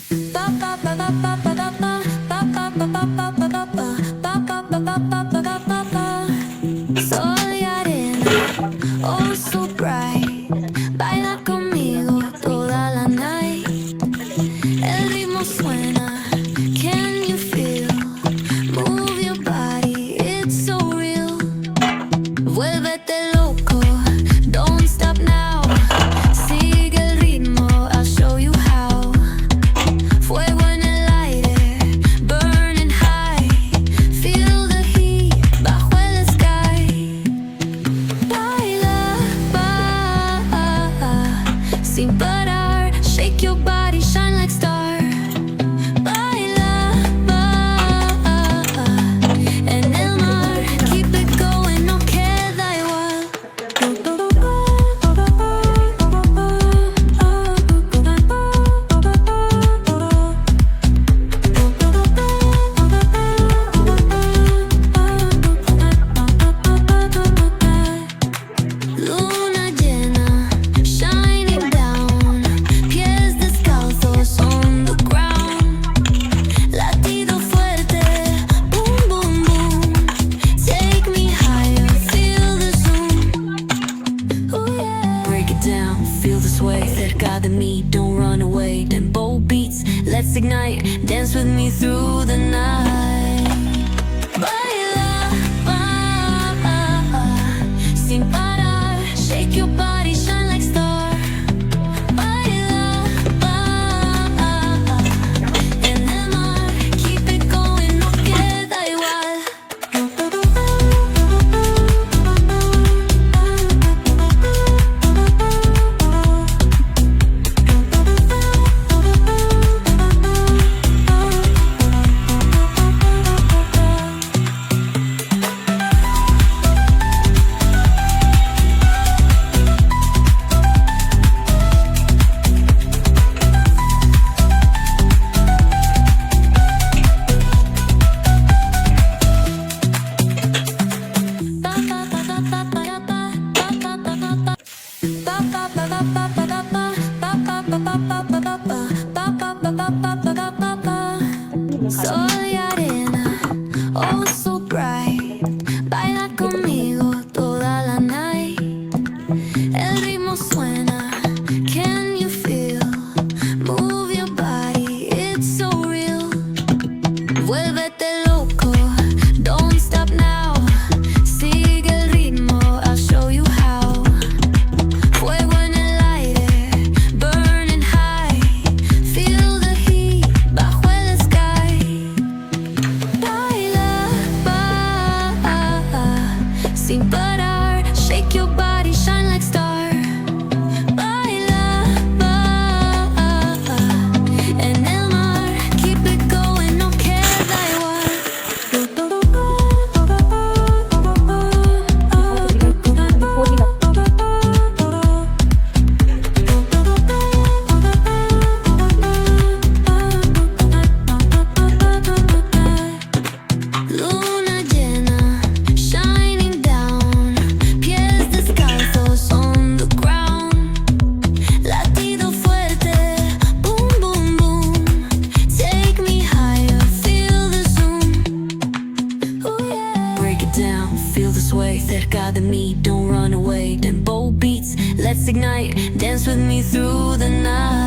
Sol y arena, oh so bright. Baila conmigo toda la night. El ritmo suena, can you feel? Move your body, it's so real. Vuélvete loco, don't stop now. Sigue el ritmo, I'll show you how. Fuego en el aire, burning high. Feel the heat bajo el sky. Baila, sin parar. Shake your body, shine like star. Baila, en el mar. Keep it going, no queda igual. Luna llena, shining down. Pies descalzos on the ground. Latido fuerte, boom, boom, boom. Take me higher, feel the zoom. Ooh, yeah. Break it down, feel the sway. Cerca de mí, don't run away. Tempo beats, let's ignite. Dance with me through the night. Baila, sin parar. Shake your body, shine like star. Baila, en el mar. Keep it going, no queda igual. Sol y arena, oh so bright. Baila conmigo toda la night. El ritmo suena, can you feel? Move your body, it's so real. Vuélvete loco, don't stop now. Sigue el ritmo, I'll show you how. Fuego en el aire, burning high. Feel the heat bajo el sky. Baila, sin parar. Shake your body, shine like star. Baila, en el mar. Keep it going, no queda Luna llena, shining down. Pies descalzos on the ground. Latido fuerte, boom, boom, boom. Take me higher, feel the zoom. Ooh, yeah. Break it down, feel the sway. Cerca de mí, don't run away. Tempo beats, let's ignite. Dance with me through the night.